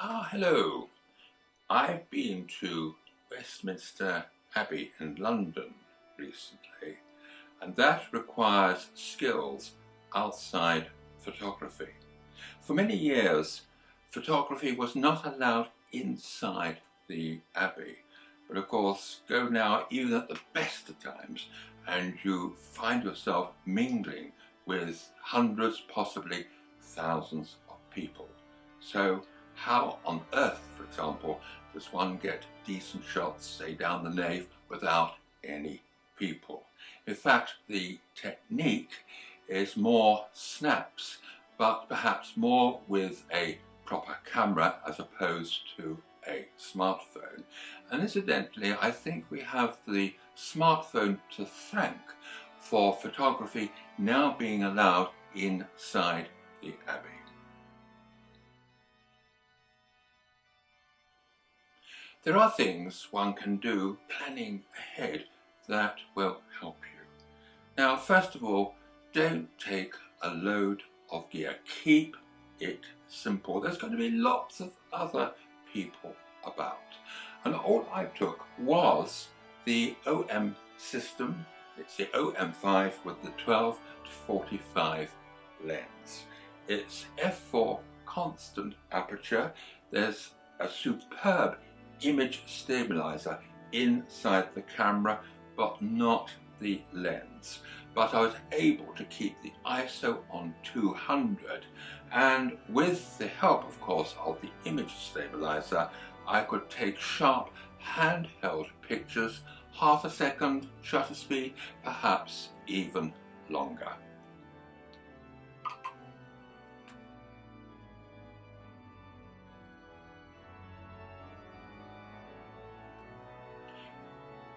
Hello. I've been to Westminster Abbey in London recently, and that requires skills outside photography. For many years, photography was not allowed inside the Abbey, but of course, go now even at the best of times, and you find yourself mingling with hundreds, possibly thousands of people. So how on earth, for example, does one get decent shots, say down the nave, without any people? In fact, the technique is more snaps, but perhaps more with a proper camera as opposed to a smartphone. And incidentally, I think we have the smartphone to thank for photography now being allowed inside the Abbey. There are things one can do planning ahead that will help you. Now, first of all, don't take a load of gear. Keep it simple. There's going to be lots of other people about. And all I took was the OM system. It's the OM-5 with the 12 to 45 lens. It's f4 constant aperture. There's a superb image stabilizer inside the camera, but not the lens. But I was able to keep the ISO on 200, and with the help, of course, of the image stabilizer, I could take sharp handheld pictures, half a second shutter speed, perhaps even longer.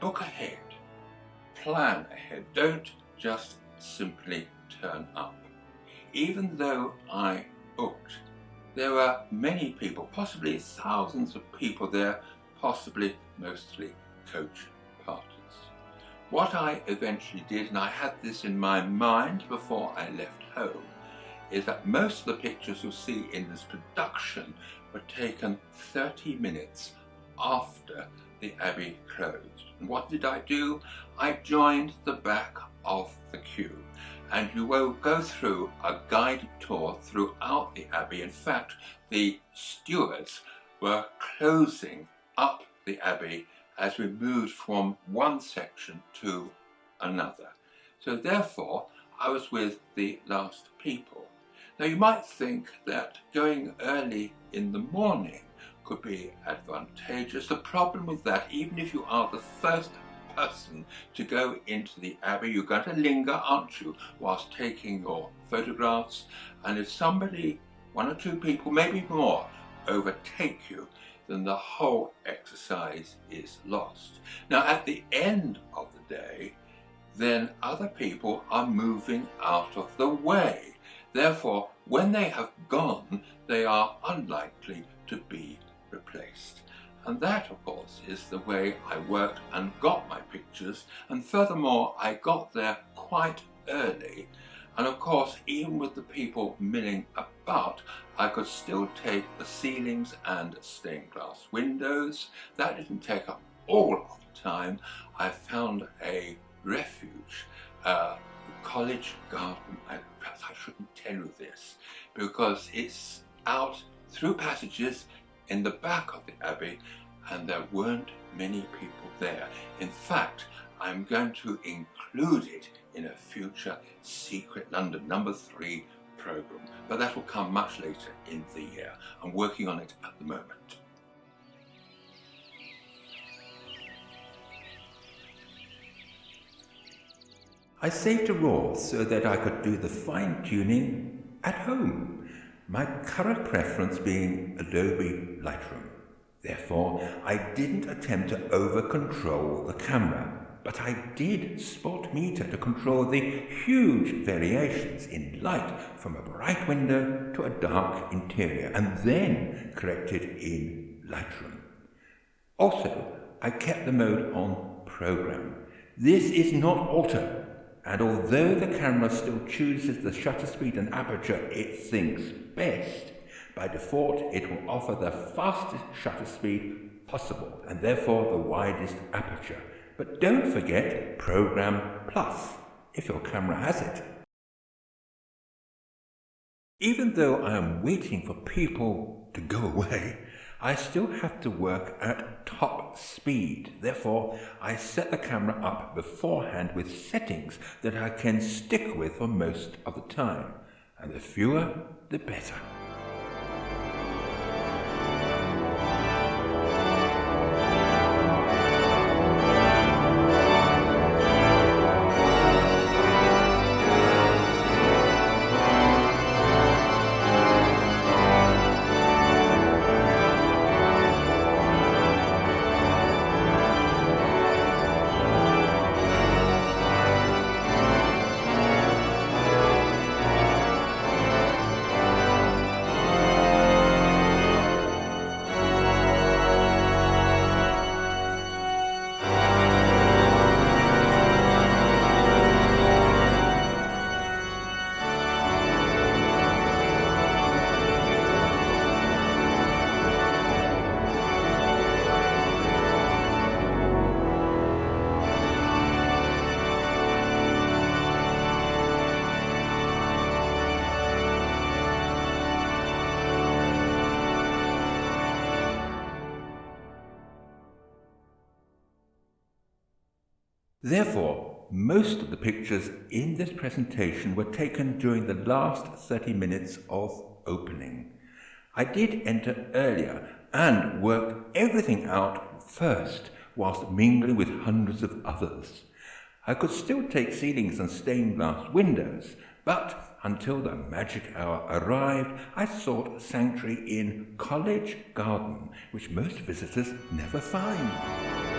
Book ahead, plan ahead, don't just simply turn up. Even though I booked, there were many people, possibly thousands of people there, possibly mostly coach parties. What I eventually did, and I had this in my mind before I left home, is that most of the pictures you'll see in this production were taken 30 minutes after the Abbey closed. And what did I do? I joined the back of the queue, and you will go through a guided tour throughout the Abbey. In fact, the stewards were closing up the Abbey as we moved from one section to another. So therefore, I was with the last people. Now you might think that going early in the morning could be advantageous. The problem with that, even if you are the first person to go into the Abbey, you're going to linger, aren't you, whilst taking your photographs, and if somebody, one or two people, maybe more, overtake you, then the whole exercise is lost. Now at the end of the day, then other people are moving out of the way. Therefore, when they have gone, they are unlikely to be replaced. And that, of course, is the way I worked and got my pictures. And furthermore, I got there quite early. And of course, even with the people milling about, I could still take the ceilings and stained glass windows. That didn't take up all of the time. I found a refuge, college garden. Perhaps I shouldn't tell you this, because it's out through passages in the back of the Abbey, and there weren't many people there. In fact, I'm going to include it in a future Secret London #3 program, but that will come much later in the year. I'm working on it at the moment. I saved a RAW so that I could do the fine-tuning at home, my current preference being Adobe Lightroom. Therefore, I didn't attempt to over-control the camera, but I did spot meter to control the huge variations in light from a bright window to a dark interior, and then corrected in Lightroom. Also, I kept the mode on program. This is not auto, and although the camera still chooses the shutter speed and aperture it thinks best, By default, it will offer the fastest shutter speed possible, and therefore the widest aperture. But don't forget Program Plus, if your camera has it. Even though I am waiting for people to go away, I still have to work at top speed. Therefore, I set the camera up beforehand with settings that I can stick with for most of the time. And the fewer, the better. Therefore, most of the pictures in this presentation were taken during the last 30 minutes of opening. I did enter earlier and worked everything out first, whilst mingling with hundreds of others. I could still take ceilings and stained glass windows, but until the magic hour arrived, I sought sanctuary in College Garden, which most visitors never find.